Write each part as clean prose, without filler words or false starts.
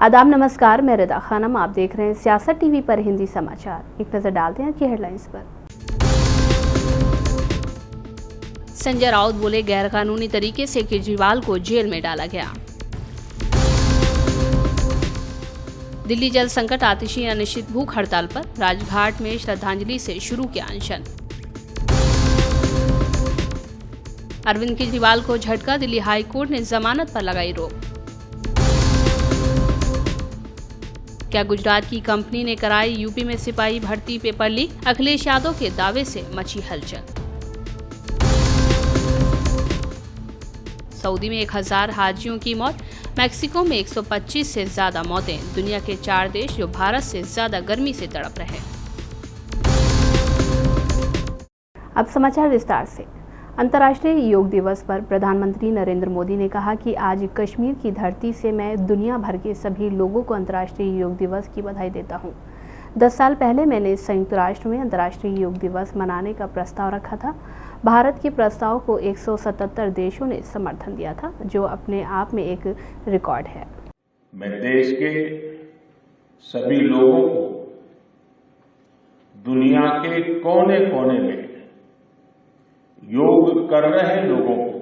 आदाब नमस्कार, मैं रिदा खानम। आप देख रहे हैं सियासत टीवी पर हिंदी समाचार। एक नजर डालते हैं की हेडलाइंस पर। संजय राउत बोले, गैरकानूनी तरीके से केजरीवाल को जेल में डाला गया। दिल्ली जल संकट, आतिशी अनिश्चित भूख हड़ताल पर, राजघाट में श्रद्धांजलि से शुरू किया अनशन। अरविंद केजरीवाल को झटका, दिल्ली हाई कोर्ट ने जमानत पर लगाई रोक। क्या गुजरात की कंपनी ने कराई यूपी में सिपाही भर्ती पेपर लीक, अखिलेश यादव के दावे से मची हलचल। सऊदी में 1000 हाजियों की मौत, मैक्सिको में 125 से ज्यादा मौतें, दुनिया के 4 देश जो भारत से ज्यादा गर्मी से तड़प रहे। अब समाचार विस्तार से। अंतर्राष्ट्रीय योग दिवस पर प्रधानमंत्री नरेंद्र मोदी ने कहा कि आज कश्मीर की धरती से मैं दुनिया भर के सभी लोगों को अंतर्राष्ट्रीय योग दिवस की बधाई देता हूं। 10 साल पहले मैंने संयुक्त राष्ट्र में अंतर्राष्ट्रीय योग दिवस मनाने का प्रस्ताव रखा था। भारत के प्रस्ताव को 177 देशों ने समर्थन दिया था, जो अपने आप में एक रिकॉर्ड है। मैं देश के सभी लोगों को, दुनिया के कोने कोने में योग कर रहे लोगों को,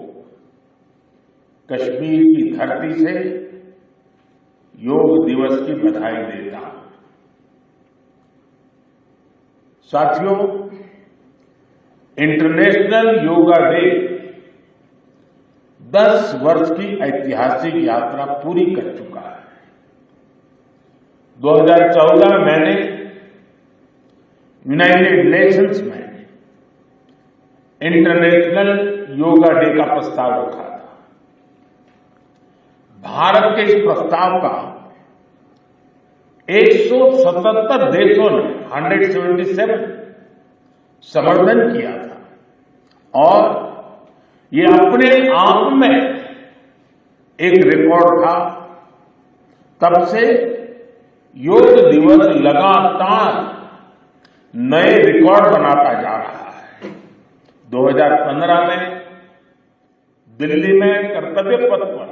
कश्मीर की धरती से योग दिवस की बधाई देता हूं। साथियों, इंटरनेशनल योगा डे 10 वर्ष की ऐतिहासिक यात्रा पूरी कर चुका है। 2014 में मैंने यूनाइटेड नेशंस में इंटरनेशनल योगा डे का प्रस्ताव रखा था। भारत के इस प्रस्ताव का 177 देशों ने 177 समर्थन किया था और ये अपने आप में एक रिकॉर्ड था। तब से योग दिवस लगातार नए रिकॉर्ड बनाता जा रहा है। 2015 में दिल्ली में कर्तव्य पथ पर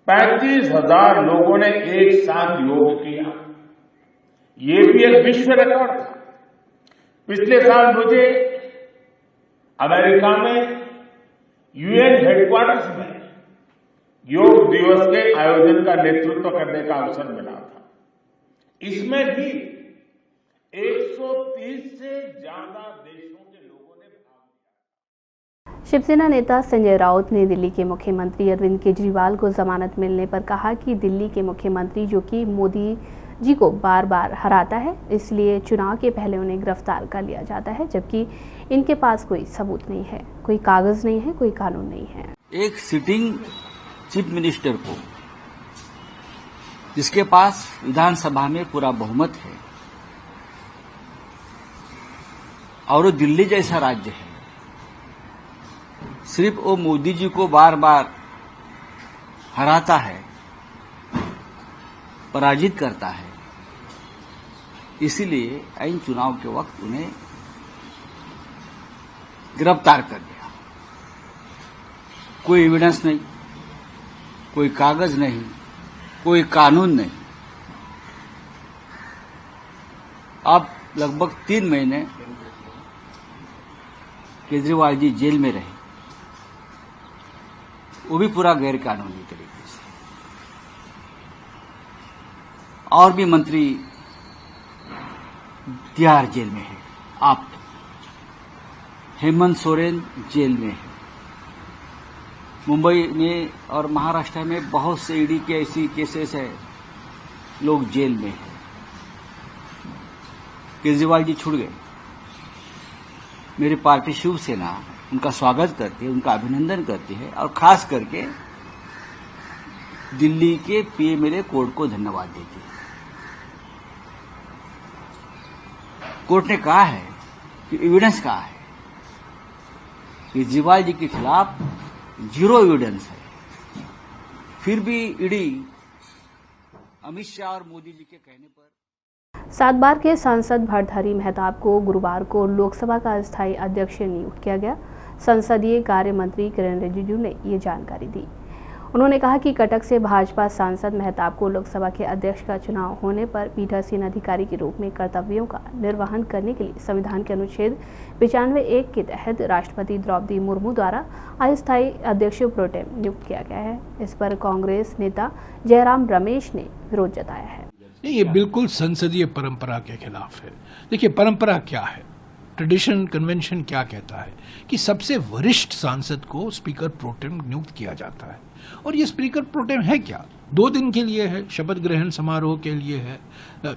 35,000 लोगों ने एक साथ योग किया। ये भी एक विश्व रिकॉर्ड था। पिछले साल मुझे अमेरिका में यूएन हेडक्वार्टर्स में योग दिवस के आयोजन का नेतृत्व करने का अवसर मिला था। इसमें भी 130 से ज्यादा देशों के लोगों ने भाग लिया। शिवसेना नेता संजय राउत ने दिल्ली के मुख्यमंत्री अरविंद केजरीवाल को जमानत मिलने पर कहा कि दिल्ली के मुख्यमंत्री, जो कि मोदी जी को बार बार हराता है, इसलिए चुनाव के पहले उन्हें गिरफ्तार कर लिया जाता है, जबकि इनके पास कोई सबूत नहीं है, कोई कागज नहीं है, कोई कानून नहीं है। एक सिटिंग चीफ मिनिस्टर को, जिसके पास विधानसभा में पूरा बहुमत है और वो दिल्ली जैसा राज्य है, सिर्फ वो मोदी जी को बार बार हराता है, पराजित करता है, इसीलिए इन चुनाव के वक्त उन्हें गिरफ्तार कर लिया। कोई एविडेंस नहीं, कोई कागज नहीं, कोई कानून नहीं। अब लगभग 3 महीने केजरीवाल जी जेल में रहे, वो भी पूरा गैर कानूनी तरीके से। और भी मंत्री तिहाड़ जेल में है। आप हेमंत सोरेन जेल में है। मुंबई में और महाराष्ट्र में बहुत से ईडी के ऐसी केसेस है, लोग जेल में है। केजरीवाल जी छूट गए। मेरी पार्टी शिवसेना उनका स्वागत करती है, उनका अभिनंदन करती है और खास करके दिल्ली के पीएमएलए कोर्ट को धन्यवाद देती है। कोर्ट ने कहा है कि एविडेंस कहा है, केजरीवाल जी के खिलाफ 0 एविडेंस है, फिर भी ईडी अमित शाह और मोदी जी के कहने पर 7 बार के सांसद भर्तृहरि मेहताब को गुरुवार को लोकसभा का अस्थायी अध्यक्ष नियुक्त किया गया। संसदीय कार्य मंत्री किरेन रिजिजू ने ये जानकारी दी। उन्होंने कहा कि कटक से भाजपा सांसद मेहताब को लोकसभा के अध्यक्ष का चुनाव होने पर पीठासीन अधिकारी के रूप में कर्तव्यों का निर्वहन करने के लिए संविधान के अनुच्छेद 95(1) के तहत राष्ट्रपति द्रौपदी मुर्मू द्वारा अस्थायी अध्यक्ष प्रोटेम नियुक्त किया गया है। इस पर कांग्रेस नेता जयराम रमेश ने विरोध जताया है। ये बिल्कुल संसदीय परंपरा के खिलाफ है। देखिए, परंपरा क्या है, ट्रेडिशन कन्वेंशन क्या कहता है कि सबसे वरिष्ठ सांसद को स्पीकर प्रोटेम नियुक्त किया जाता है। और ये स्पीकर प्रोटेम है क्या, 2 दिन के लिए है, शपथ ग्रहण समारोह के लिए है।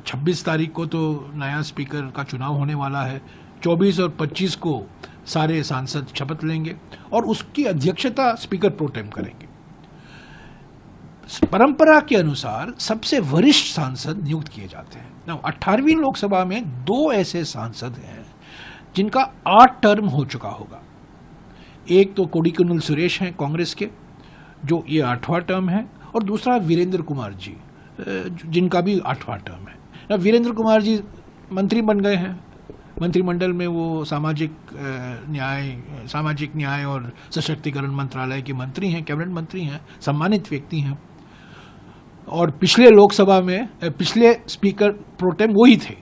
26 तारीख को तो नया स्पीकर का चुनाव होने वाला है, 24 और 25 को सारे सांसद शपथ लेंगे और उसकी अध्यक्षता स्पीकर प्रोटेम करेंगे। परंपरा के अनुसार सबसे वरिष्ठ सांसद नियुक्त किए जाते हैं। 18वीं लोकसभा में 2 ऐसे सांसद हैं जिनका 8 टर्म हो चुका होगा। एक तो कोडिकुनिल सुरेश हैं कांग्रेस के, जो ये 8वां टर्म है, और दूसरा वीरेंद्र कुमार जी, जिनका भी 8वां टर्म है। वीरेंद्र कुमार जी मंत्री बन गए हैं, मंत्रिमंडल में वो सामाजिक न्याय और सशक्तिकरण मंत्रालय के मंत्री हैं, कैबिनेट मंत्री हैं, सम्मानित व्यक्ति हैं। और पिछले लोकसभा में पिछले स्पीकर प्रोटेम वही थे।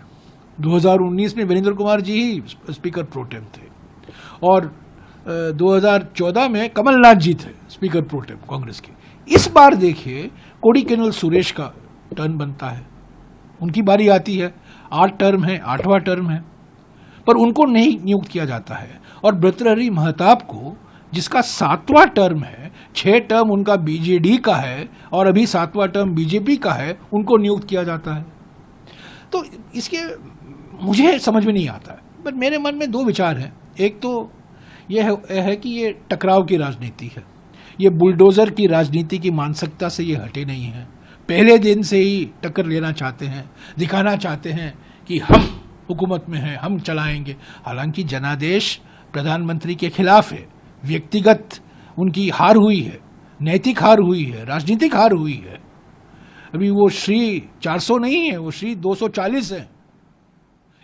2019 में वीरेंद्र कुमार जी ही स्पीकर प्रोटेम थे और 2014 में कमलनाथ जी थे स्पीकर प्रोटेम कांग्रेस के। इस बार देखिए कोडिकुनिल सुरेश का टर्न बनता है, उनकी बारी आती है, 8 टर्म है, 8वां टर्म है, पर उनको नहीं नियुक्त किया जाता है। और भर्तृहरि महताब को, जिसका 7वां टर्म है, 6 टर्म उनका बीजेडी का है और अभी 7वां टर्म बीजेपी का है, उनको नियुक्त किया जाता है। तो इसके मुझे समझ में नहीं आता है, पर मेरे मन में 2 विचार हैं। एक तो यह है कि ये टकराव की राजनीति है, ये बुलडोजर की राजनीति की मानसिकता से ये हटे नहीं है। पहले दिन से ही टक्कर लेना चाहते हैं, दिखाना चाहते हैं कि हम हुकूमत में हैं, हम चलाएंगे। हालांकि जनादेश प्रधानमंत्री के खिलाफ है, व्यक्तिगत उनकी हार हुई है, नैतिक हार हुई है, राजनीतिक हार हुई है। अभी वो श्री 400 नहीं है, वो श्री 240 है,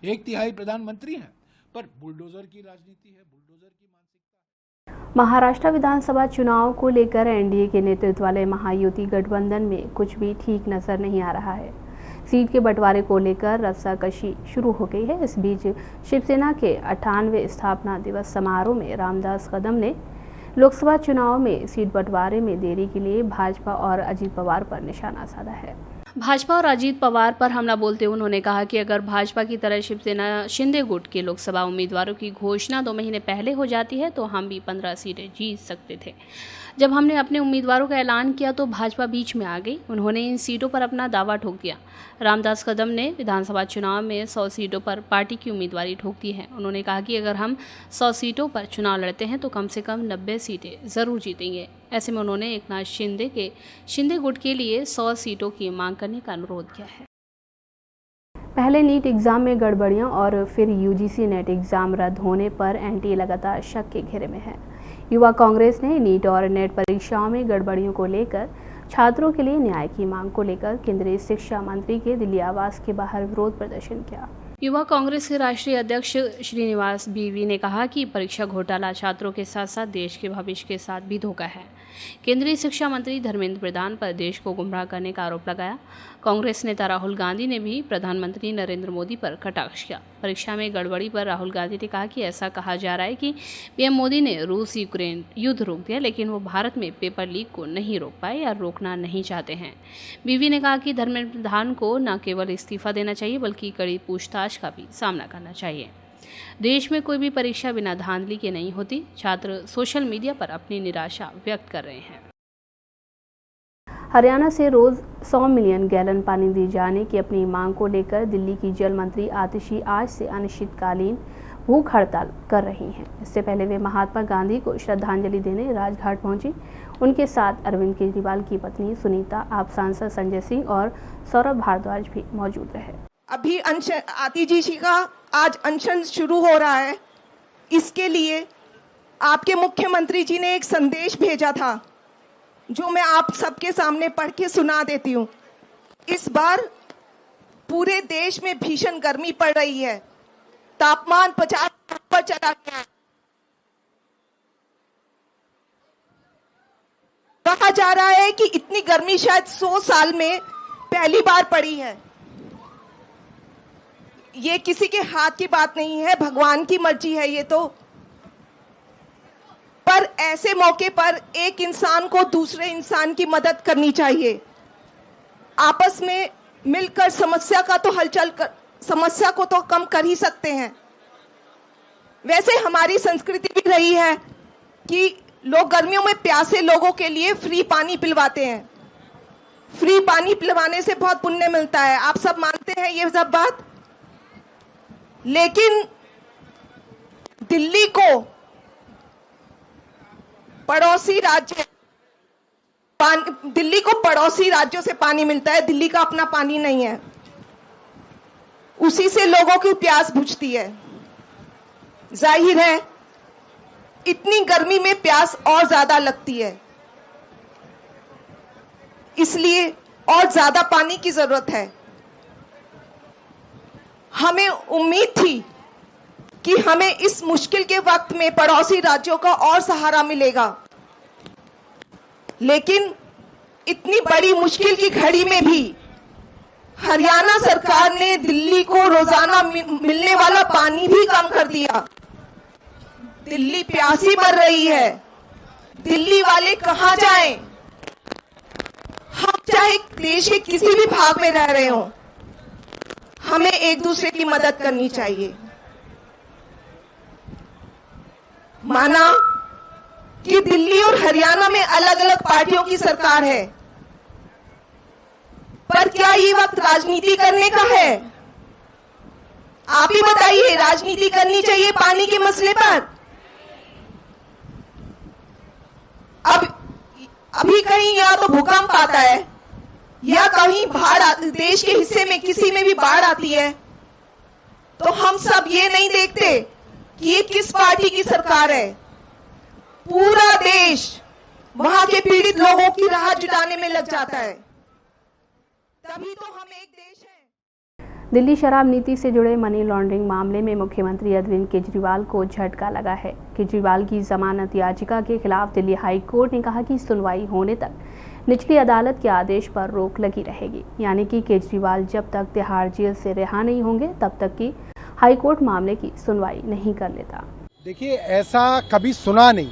1/3 प्रधानमंत्री हैं, पर बुलडोजर की राजनीति है, बुलडोजर की मानसिकता। महाराष्ट्र विधानसभा चुनाव को लेकर एनडीए के नेतृत्व वाले महायुति गठबंधन में कुछ भी ठीक नजर नहीं आ रहा है। सीट के बंटवारे को लेकर रस्साकशी शुरू हो गई है। इस बीच शिवसेना के 98वें स्थापना दिवस समारोह में रामदास कदम ने लोकसभा चुनाव में सीट बंटवारे में देरी के लिए भाजपा और अजीत पवार पर निशाना साधा है। भाजपा और अजीत पवार पर हमला बोलते हुए उन्होंने कहा कि अगर भाजपा की तरह शिवसेना शिंदे गुट के लोकसभा उम्मीदवारों की घोषणा 2 महीने पहले हो जाती है तो हम भी 15 सीटें जीत सकते थे। जब हमने अपने उम्मीदवारों का ऐलान किया तो भाजपा बीच में आ गई, उन्होंने इन सीटों पर अपना दावा ठोक दिया। रामदास कदम ने विधानसभा चुनाव में 100 सीटों पर पार्टी की उम्मीदवारी ठोक दी है। उन्होंने कहा कि अगर हम 100 सीटों पर चुनाव लड़ते हैं तो कम से कम 90 सीटें ज़रूर जीतेंगे। ऐसे में उन्होंने एकनाथ शिंदे के शिंदे गुट के लिए 100 सीटों की मांग करने का अनुरोध किया है। पहले नीट एग्जाम में गड़बड़ियां और फिर यूजीसी नेट एग्जाम रद्द होने पर एनटीए लगातार शक के घेरे में है। युवा कांग्रेस ने नीट और नेट परीक्षाओं में गड़बड़ियों को लेकर छात्रों के लिए न्याय की मांग को लेकर केंद्रीय शिक्षा मंत्री के दिल्ली आवास के बाहर विरोध प्रदर्शन किया। युवा कांग्रेस के राष्ट्रीय अध्यक्ष श्रीनिवास बीवी ने कहा कि परीक्षा घोटाला छात्रों के साथ साथ देश के भविष्य के साथ भी धोखा है। केंद्रीय शिक्षा मंत्री धर्मेंद्र प्रधान पर देश को गुमराह करने का आरोप लगाया। कांग्रेस नेता राहुल गांधी ने भी प्रधानमंत्री नरेंद्र मोदी पर कटाक्ष किया। परीक्षा में गड़बड़ी पर राहुल गांधी ने कहा कि ऐसा कहा जा रहा है कि पीएम मोदी ने रूस यूक्रेन युद्ध रोक दिया, लेकिन वो भारत में पेपर लीक को नहीं रोक पाए या रोकना नहीं चाहते हैं। बीवी ने कहा कि धर्मेंद्र प्रधान को न केवल इस्तीफा देना चाहिए बल्कि कड़ी पूछताछ का भी सामना करना चाहिए। देश में कोई भी परीक्षा बिना धांधली के नहीं होती। छात्र सोशल मीडिया पर अपनी निराशा व्यक्त कर रहे हैं। हरियाणा से रोज 100 मिलियन गैलन पानी दिए जाने की अपनी मांग को लेकर दिल्ली की जल मंत्री आतिशी आज से अनिश्चितकालीन भूख हड़ताल कर रही हैं। इससे पहले वे महात्मा गांधी को श्रद्धांजलि देने राजघाट पहुंची। उनके साथ अरविंद केजरीवाल की पत्नी सुनीता, आप सांसद संजय सिंह और सौरभ भारद्वाज भी मौजूद रहे। अभी आतिशी जी का आज अनशन शुरू हो रहा है। इसके लिए आपके मुख्यमंत्री जी ने एक संदेश भेजा था जो मैं आप सबके सामने पढ़ के सुना देती हूँ। इस बार पूरे देश में भीषण गर्मी पड़ रही है, तापमान 50 पर चला गया है। कहा जा रहा है कि इतनी गर्मी शायद 100 साल में पहली बार पड़ी है। ये किसी के हाथ की बात नहीं है, भगवान की मर्जी है ये तो। पर ऐसे मौके पर एक इंसान को दूसरे इंसान की मदद करनी चाहिए। आपस में मिलकर समस्या को तो कम कर ही सकते हैं। वैसे हमारी संस्कृति भी रही है कि लोग गर्मियों में प्यासे लोगों के लिए फ्री पानी पिलवाते हैं। फ्री पानी पिलवाने से बहुत पुण्य मिलता है, आप सब मानते हैं ये सब बात। लेकिन दिल्ली को पड़ोसी राज्यों से पानी मिलता है, दिल्ली का अपना पानी नहीं है। उसी से लोगों की प्यास बुझती है। जाहिर है इतनी गर्मी में प्यास और ज्यादा लगती है, इसलिए और ज्यादा पानी की जरूरत है। हमें उम्मीद थी कि हमें इस मुश्किल के वक्त में पड़ोसी राज्यों का और सहारा मिलेगा, लेकिन इतनी बड़ी मुश्किल की घड़ी में भी हरियाणा सरकार ने दिल्ली को रोजाना मिलने वाला पानी भी कम कर दिया। दिल्ली प्यासी मर रही है। दिल्ली वाले कहां जाएं? हम चाहे देश के किसी भी भाग में रह रहे हो, हमें एक दूसरे की मदद करनी चाहिए। माना कि दिल्ली और हरियाणा में अलग अलग पार्टियों की सरकार है, पर क्या ये वक्त राजनीति करने का है? आप ही बताइए, राजनीति करनी चाहिए पानी के मसले पर? अभी कहीं या तो भूकंप आता है या कहीं देश के हिस्से में किसी में भी बाढ़ आती है, तो हम सब ये नहीं देखते कि ये किस पार्टी की सरकार है। पूरा देश वहां के पीड़ित लोगों की राहत जुटाने में लग जाता है, तभी तो हम एक देश हैं। दिल्ली शराब नीति से जुड़े मनी लॉन्ड्रिंग मामले में मुख्यमंत्री अरविंद केजरीवाल को झटका लगा है। केजरीवाल की जमानत याचिका के खिलाफ दिल्ली हाई कोर्ट ने कहा कि सुनवाई होने तक निचली अदालत के आदेश पर रोक लगी रहेगी, यानी कि केजरीवाल जब तक तिहाड़ जेल से रिहा नहीं होंगे तब तक की हाई कोर्ट मामले की सुनवाई नहीं कर लेता। देखिए, ऐसा कभी सुना नहीं।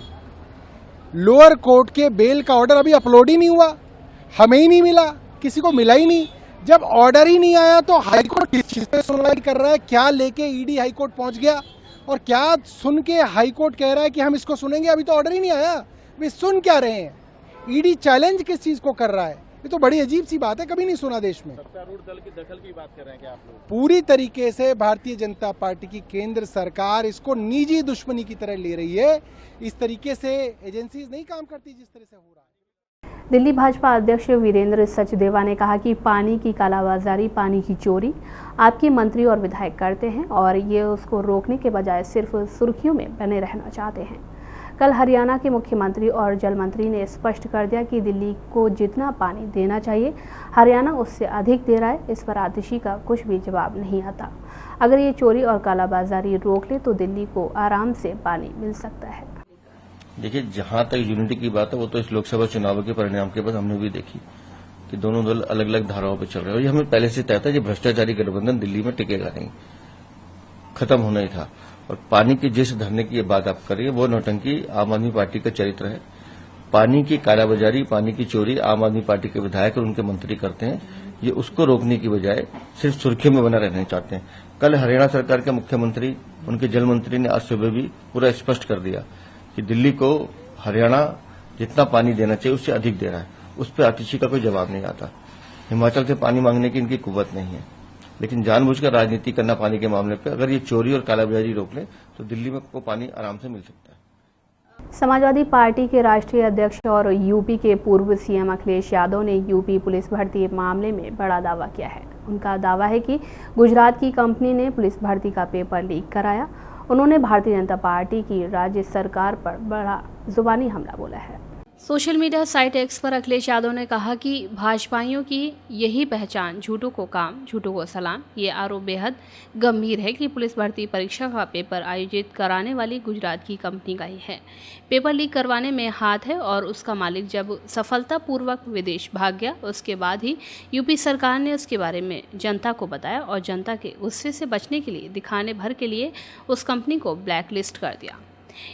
लोअर कोर्ट के बेल का ऑर्डर अभी अपलोड ही नहीं हुआ, हमें ही नहीं मिला, किसी को मिला ही नहीं। जब ऑर्डर ही नहीं आया तो हाई कोर्ट किस चीज पे सुनवाई कर रहा है? क्या लेके ईडी हाई कोर्ट पहुंच गया और क्या सुन के हाई कोर्ट कह रहा है कि हम इसको सुनेंगे? अभी तो ऑर्डर ही नहीं आया, वे सुन क्या रहे हैं? ईडी चैलेंज किस चीज को कर रहा है? ये तो बड़ी अजीब सी बात है, कभी नहीं सुना देश में। सत्तारूढ़ दल की दखल की बात कर रहे हैं क्या आप लोग? पूरी तरीके से भारतीय जनता पार्टी की केंद्र सरकार इसको निजी दुश्मनी की तरह ले रही है। इस तरीके से एजेंसीज नहीं काम करती जिस तरह से हो रहा है। दिल्ली भाजपा अध्यक्ष वीरेंद्र सचदेवा ने कहा कि पानी की कालाबाजारी, पानी की चोरी आपके मंत्री और विधायक करते हैं और ये उसको रोकने के बजाय सिर्फ सुर्खियों में बने रहना चाहते हैं। कल हरियाणा के मुख्यमंत्री और जल मंत्री ने स्पष्ट कर दिया कि दिल्ली को जितना पानी देना चाहिए हरियाणा उससे अधिक दे रहा है। इस पर आतिशी का कुछ भी जवाब नहीं आता। अगर ये चोरी और कालाबाजारी रोक ले तो दिल्ली को आराम से पानी मिल सकता है। देखिए, जहां तक यूनिटी की बात है वो तो इस लोकसभा चुनाव के परिणाम के बाद हमने भी देखी कि दोनों दल अलग अलग धाराओं पर चल रहे हैं और ये हमें पहले से तय था कि भ्रष्टाचारी गठबंधन दिल्ली में टिकेगा नहीं, खत्म होना ही था। और पानी की जिस धरने की बात आप करिए वो नौटंकी आम आदमी पार्टी का चरित्र है। पानी की कालाबाजारी, पानी की चोरी आम आदमी पार्टी के विधायक और उनके मंत्री करते हैं। ये उसको रोकने की बजाय सिर्फ सुर्खियों में बना रहना चाहते हैं। कल हरियाणा सरकार के मुख्यमंत्री, उनके जल मंत्री ने आज सुबह भी पूरा स्पष्ट कर दिया कि दिल्ली को हरियाणा जितना पानी देना चाहिए उससे अधिक दे रहा है। उस पर आतिशी का कोई जवाब नहीं आता। हिमाचल से पानी मांगने की इनकी कुव्वत नहीं है, लेकिन जानबूझकर राजनीति करना पानी के मामले पर। अगर ये चोरी और कालाबाजारी रोक ले तो दिल्ली में को पानी आराम से मिल सकता है। समाजवादी पार्टी के राष्ट्रीय अध्यक्ष और यूपी के पूर्व सीएम अखिलेश यादव ने यूपी पुलिस भर्ती मामले में बड़ा दावा किया है। उनका दावा है कि गुजरात की कंपनी ने पुलिस भर्ती का पेपर लीक कराया। उन्होंने भारतीय जनता पार्टी की राज्य सरकार पर बड़ा जुबानी हमला बोला है। सोशल मीडिया साइट एक्स पर अखिलेश यादव ने कहा कि भाजपाइयों की यही पहचान, झूठों को काम, झूठों को सलाम। ये आरोप बेहद गंभीर है कि पुलिस भर्ती परीक्षा का पेपर आयोजित कराने वाली गुजरात की कंपनी का ही है। पेपर लीक करवाने में हाथ है और उसका मालिक जब सफलतापूर्वक विदेश भाग गया, उसके बाद ही यूपी सरकार ने उसके बारे में जनता को बताया और जनता के गुस्से से बचने के लिए दिखाने भर के लिए उस कंपनी को ब्लैक लिस्ट कर दिया।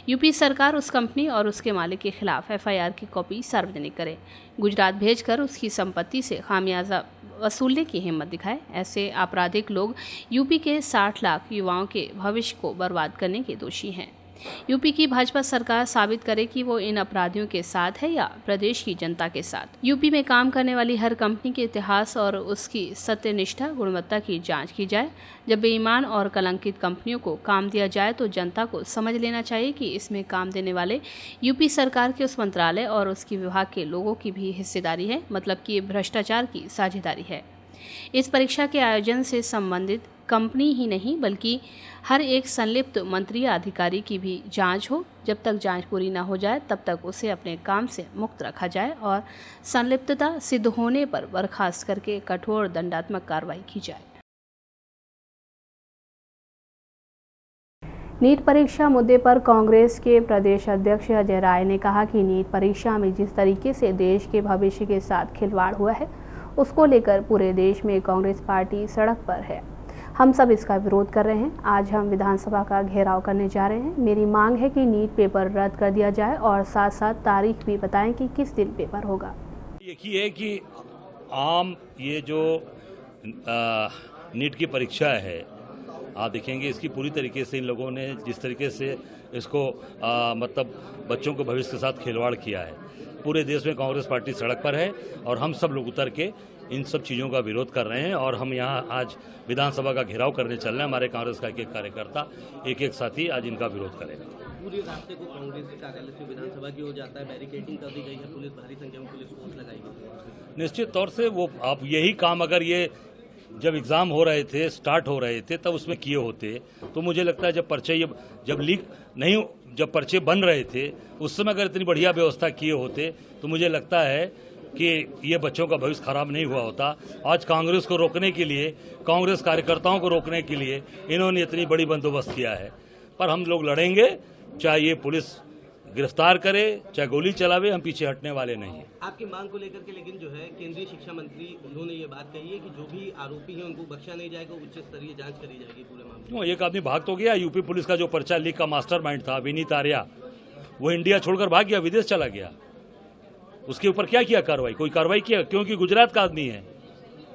यूपी सरकार उस कंपनी और उसके मालिक के खिलाफ एफआईआर की कॉपी सार्वजनिक करे, गुजरात भेजकर उसकी संपत्ति से खामियाजा वसूलने की हिम्मत दिखाए। ऐसे आपराधिक लोग यूपी के 60 लाख युवाओं के भविष्य को बर्बाद करने के दोषी हैं। यूपी की भाजपा सरकार साबित करे कि वो इन अपराधियों के साथ है या प्रदेश की जनता के साथ। यूपी में काम करने वाली हर कंपनी के इतिहास और उसकी सत्यनिष्ठा, गुणवत्ता की जांच की जाए। जब बेईमान और कलंकित कंपनियों को काम दिया जाए तो जनता को समझ लेना चाहिए कि इसमें काम देने वाले यूपी सरकार के उस मंत्रालय और उसके विभाग के लोगों की भी हिस्सेदारी है, मतलब कि ये भ्रष्टाचार की साझेदारी है। इस परीक्षा के आयोजन से संबंधित कंपनी ही नहीं बल्कि हर एक संलिप्त मंत्री या अधिकारी की भी जांच हो। जब तक जांच पूरी न हो जाए तब तक उसे अपने काम से मुक्त रखा जाए और संलिप्तता सिद्ध होने पर बर्खास्त करके कठोर दंडात्मक कार्रवाई की जाए। नीट परीक्षा मुद्दे पर कांग्रेस के प्रदेश अध्यक्ष अजय राय ने कहा कि नीट परीक्षा में जिस तरीके से देश के भविष्य के साथ खिलवाड़ हुआ है, उसको लेकर पूरे देश में कांग्रेस पार्टी सड़क पर है। हम सब इसका विरोध कर रहे हैं। आज हम विधानसभा का घेराव करने जा रहे हैं। मेरी मांग है कि नीट पेपर रद्द कर दिया जाए और साथ साथ तारीख भी बताएं कि किस दिन पेपर होगा। एक ही है कि आम ये जो नीट की परीक्षा है, आप देखेंगे इसकी पूरी तरीके से इन लोगों ने जिस तरीके से इसको मतलब बच्चों को भविष्य के साथ खिलवाड़ किया है। पूरे देश में कांग्रेस पार्टी सड़क पर है और हम सब लोग उतर के इन सब चीज़ों का विरोध कर रहे हैं और हम यहाँ आज विधानसभा का घेराव करने चल रहे हैं। हमारे कांग्रेस का एक कार्यकर्ता, एक साथी आज इनका विरोध करेगा। पूरे रास्ते को कांग्रेस के कार्यालय से विधानसभा की हो जाता है, बैरिकेडिंग कर दी गई है, पुलिस भारी संख्या में पुलिस फोर्स लगाई गई। निश्चित तौर से वो आप यही काम अगर ये जब एग्जाम हो रहे थे, स्टार्ट हो रहे थे, तब उसमें किए होते तो मुझे लगता है जब पर्चे बन रहे थे उस समय अगर इतनी बढ़िया व्यवस्था किए होते तो मुझे लगता है कि ये बच्चों का भविष्य खराब नहीं हुआ होता। आज कांग्रेस को रोकने के लिए, कांग्रेस कार्यकर्ताओं को रोकने के लिए इन्होंने इतनी बड़ी बंदोबस्त किया है। पर हम लोग लड़ेंगे, चाहे ये पुलिस गिरफ्तार करे, चाहे गोली चलावे, हम पीछे हटने वाले नहीं हैं। आपकी मांग को लेकर के लेकिन जो है केंद्रीय शिक्षा मंत्री उन्होंने ये बात कही है कि जो भी आरोपी हैं उनको बख्शा नहीं जाएगा, उच्च स्तरीय जांच करी जाएगी पूरे मामले। एक आदमी भाग तो गया। यूपी पुलिस का जो पर्चा लीक का मास्टरमाइंड था विनीत आर्या, वो इंडिया छोड़कर भाग गया, विदेश चला गया। उसके ऊपर क्या किया कार्रवाई? कोई कार्रवाई किया? क्योंकि गुजरात का आदमी है,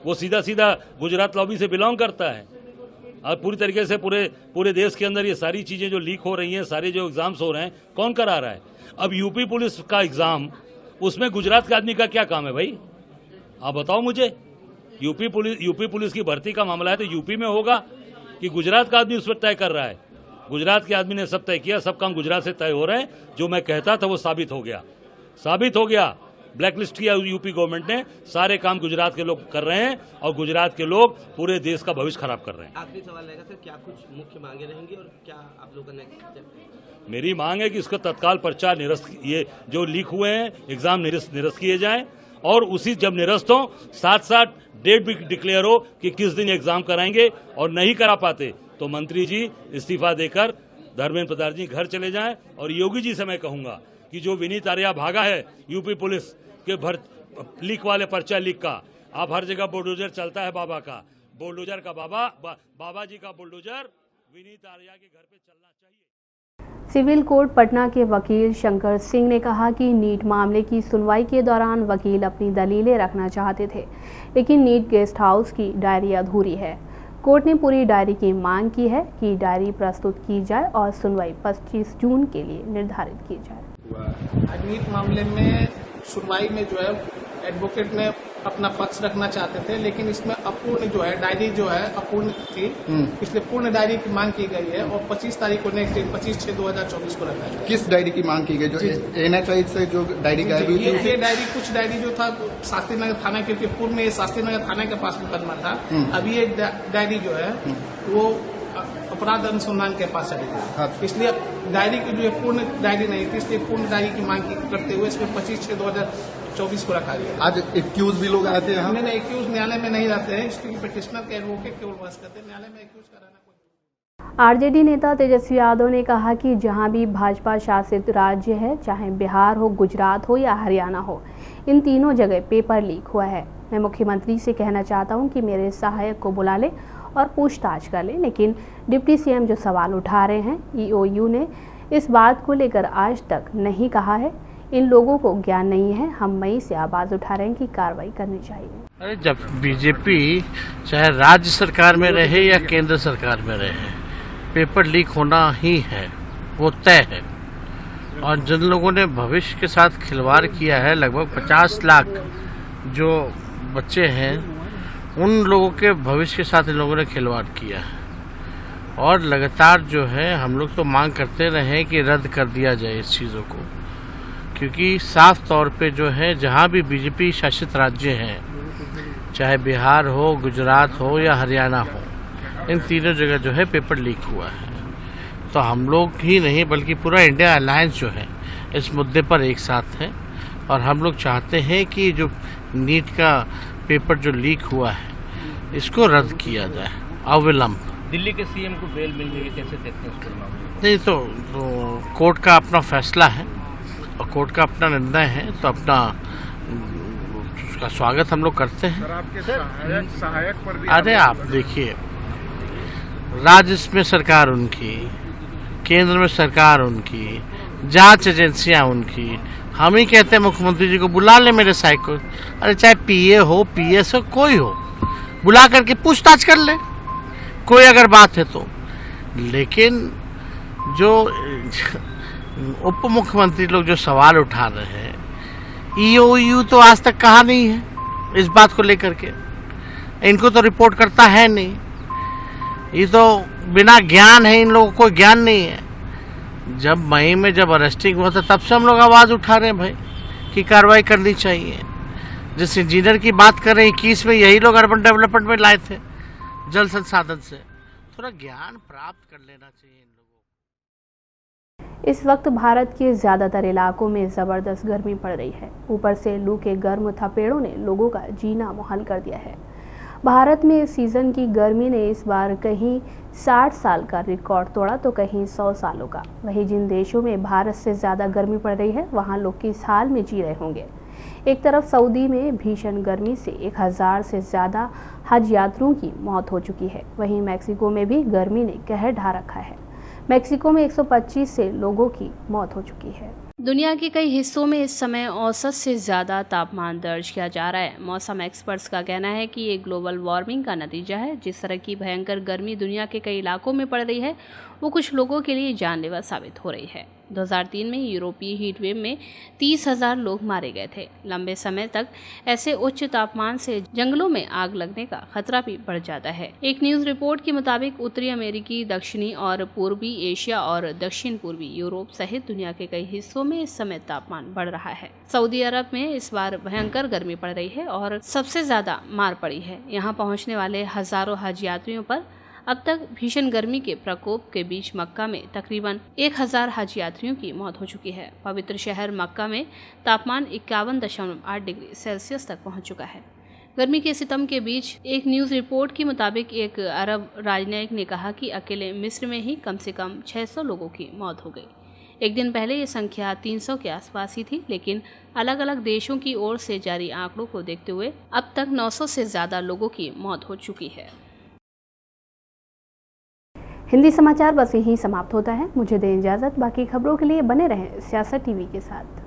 वो सीधा सीधा गुजरात लॉबी से बिलोंग करता है। और पूरी तरीके से पूरे देश के अंदर ये सारी चीजें जो लीक हो रही हैं, सारे जो एग्जाम्स हो रहे हैं, कौन करा रहा है? अब यूपी पुलिस का एग्जाम, उसमें गुजरात के आदमी का क्या काम है भाई? आप बताओ मुझे। यूपी पुलिस की भर्ती का मामला है तो यूपी में होगा कि गुजरात का आदमी उस पर तय कर रहा है? गुजरात के आदमी ने सब तय किया, सब काम गुजरात से तय हो रहे हैं। जो मैं कहता था वो साबित हो गया। ब्लैकलिस्ट किया यूपी गवर्नमेंट ने, सारे काम गुजरात के लोग कर रहे हैं और गुजरात के लोग पूरे देश का भविष्य खराब कर रहे हैं। आखिरी सवाल रहेगा सर, क्या कुछ मुख्य मांगे रहेंगी और क्या आप लोगों का नेक्स्ट स्टेप? मेरी मांग है कि इसका तत्काल पर्चा निरस्त, ये जो लीक हुए हैं एग्जाम निरस्त किए जाएं और उसी जब निरस्त हो साथ साथ डेट भी डिक्लेयर हो कि किस दिन एग्जाम कराएंगे, और नहीं करा पाते तो मंत्री जी इस्तीफा देकर धर्मेंद्र प्रधान जी घर चले जाएं। और योगी जी से मैं कहूंगा कि जो विनीत आर्या भागा है यूपी पुलिस के लीक वाले पर्चा लीक का, आप हर जगह बुलडोजर चलता है, बाबा का बाबा जी का बुलडोजर विनीत आर्या के घर पे चलना चाहिए। सिविल कोर्ट पटना के वकील शंकर सिंह ने कहा कि नीट मामले की सुनवाई के दौरान वकील अपनी दलीलें रखना चाहते थे, लेकिन नीट गेस्ट हाउस की डायरी अधूरी है। कोर्ट ने पूरी डायरी की मांग की है कि डायरी प्रस्तुत की जाए और सुनवाई 25 जून के लिए निर्धारित की जाए। नीट मामले में सुनवाई में जो है एडवोकेट ने अपना पक्ष रखना चाहते थे, लेकिन इसमें अपूर्ण जो है डायरी जो है अपूर्ण थी, इसलिए पूर्ण डायरी की मांग की गई है और 25 तारीख को नेक्स्ट डे 25/6/2024 को रखा है। किस डायरी की मांग की गई? जो NHI से जो डायरी गायब हुई थी, ये डायरी कुछ डायरी जो था शास्त्री नगर थाना के, पूर्व में शास्त्री नगर थाना के पास मुकदमा था, अभी एक डायरी जो है वो अपराध अनुसंधान के पास चली गई। इसलिए डायरी की जो पूर्ण डायरी नहीं थी, इसलिए पूर्ण डायरी की मांग करते हुए इसमें 25/6/2024 को रखा गया। आज एक्यूज भी लोग आए थे यहाँ? नहीं, एक्यूज न्यायालय में नहीं रहते हैं, इसलिए पिटिशनर के एडवोकेट केवल बहस करते हैं, न्यायालय में एक्यूज कराना। आरजेडी नेता तेजस्वी यादव ने कहा कि जहां भी भाजपा शासित राज्य है, चाहे बिहार हो, गुजरात हो या हरियाणा हो, इन तीनों जगह पेपर लीक हुआ है। मैं मुख्यमंत्री से कहना चाहता हूं कि मेरे सहायक को बुला ले और पूछताछ कर ले, लेकिन डिप्टी सीएम जो सवाल उठा रहे हैं, ईओयू ने इस बात को लेकर आज तक नहीं कहा है। इन लोगों को ज्ञान नहीं है। हम मई से आवाज उठा रहे हैं कि कार्रवाई करनी चाहिए। अरे जब बीजेपी चाहे राज्य सरकार में रहे या केंद्र सरकार में रहे, पेपर लीक होना ही है, वो तय है। और जिन लोगों ने भविष्य के साथ खिलवाड़ किया है, लगभग 50 लाख जो बच्चे हैं, उन लोगों के भविष्य के साथ इन लोगों ने खिलवाड़ किया है। और लगातार जो है हम लोग तो मांग करते रहे कि रद्द कर दिया जाए इस चीज़ों को, क्योंकि साफ तौर पे जो है जहाँ भी बीजेपी शासित राज्य हैं, चाहे बिहार हो, गुजरात हो या हरियाणा हो, इन तीनों जगह जो है पेपर लीक हुआ है। तो हम लोग ही नहीं बल्कि पूरा इंडिया अलायंस जो है इस मुद्दे पर एक साथ है। और हम लोग चाहते हैं कि जो नीट का पेपर जो लीक हुआ है, इसको रद्द किया जाए अविलंब। दिल्ली के सीएम को बेल मिल गई, कैसे देखते हैं उसको? नहीं तो कोर्ट का अपना फैसला है और कोर्ट का अपना निर्णय है, तो अपना उसका स्वागत हम लोग करते हैं। आपके सहायक पर भी अरे आप देखिए, राज्य में सरकार उनकी, केंद्र में सरकार उनकी, जांच एजेंसियां उनकी, हम ही कहते हैं मुख्यमंत्री जी को बुला ले मेरे सहायक को। अरे चाहे पीए हो, पीएस हो, कोई हो, बुला करके पूछताछ कर ले, कोई अगर बात है तो। लेकिन जो उप मुख्यमंत्री लोग जो सवाल उठा रहे हैं, ईओयू तो आज तक कहा नहीं है इस बात को लेकर के, इनको तो रिपोर्ट करता है नहीं। ये तो बिना ज्ञान है, इन लोगों को ज्ञान नहीं है। जब मई में जब अरेस्टिंग हुआ था, तब से हम लोग आवाज उठा रहे हैं भाई कि कार्रवाई करनी चाहिए। जिस इंजीनियर की बात कर रहे हैं, 21 में यही लोग अर्बन डेवलपमेंट में लाए थे जल संसाधन से। थोड़ा ज्ञान प्राप्त कर लेना चाहिए इन लोगों। इस वक्त भारत के ज्यादातर इलाकों में जबरदस्त गर्मी पड़ रही है। ऊपर से लू के गर्म थपेड़ों ने लोगों का जीना मुहाल कर दिया है। भारत में इस सीजन की गर्मी ने इस बार कहीं 60 साल का रिकॉर्ड तोड़ा तो कहीं 100 सालों का। वहीं जिन देशों में भारत से ज़्यादा गर्मी पड़ रही है, वहाँ लोग किस हाल में जी रहे होंगे। एक तरफ सऊदी में भीषण गर्मी से 1000 से ज़्यादा हज यात्रियों की मौत हो चुकी है। वहीं मैक्सिको में भी गर्मी ने कहर ढा रखा है। मैक्सिको में 125 से लोगों की मौत हो चुकी है। दुनिया के कई हिस्सों में इस समय औसत से ज़्यादा तापमान दर्ज किया जा रहा है। मौसम एक्सपर्ट्स का कहना है कि ये ग्लोबल वार्मिंग का नतीजा है। जिस तरह की भयंकर गर्मी दुनिया के कई इलाकों में पड़ रही है, वो कुछ लोगों के लिए जानलेवा साबित हो रही है। 2003 में यूरोपीय हीटवेव में 30,000 लोग मारे गए थे। लंबे समय तक ऐसे उच्च तापमान से जंगलों में आग लगने का खतरा भी बढ़ जाता है। एक न्यूज रिपोर्ट के मुताबिक उत्तरी अमेरिकी, दक्षिणी और पूर्वी एशिया और दक्षिण पूर्वी यूरोप सहित दुनिया के कई हिस्सों में इस समय तापमान बढ़ रहा है। सऊदी अरब में इस बार भयंकर गर्मी पड़ रही है और सबसे ज्यादा मार पड़ी है। यहाँ पहुँचने वाले हजारों हज यात्रियों पर अब तक भीषण गर्मी के प्रकोप के बीच मक्का में तकरीबन 1000 हज यात्रियों की मौत हो चुकी है। पवित्र शहर मक्का में तापमान 51.8 डिग्री सेल्सियस तक पहुंच चुका है। गर्मी के सितम के बीच एक न्यूज़ रिपोर्ट के मुताबिक एक अरब राजनयिक ने कहा कि अकेले मिस्र में ही कम से कम 600 लोगों की मौत हो गई। एक दिन पहले ये संख्या 300 के आसपास ही थी, लेकिन अलग अलग देशों की ओर से जारी आंकड़ों को देखते हुए अब तक 900 से ज़्यादा लोगों की मौत हो चुकी है। हिंदी समाचार बस यहीं समाप्त होता है। मुझे दें इजाज़त। बाकी खबरों के लिए बने रहें सियासत टीवी के साथ।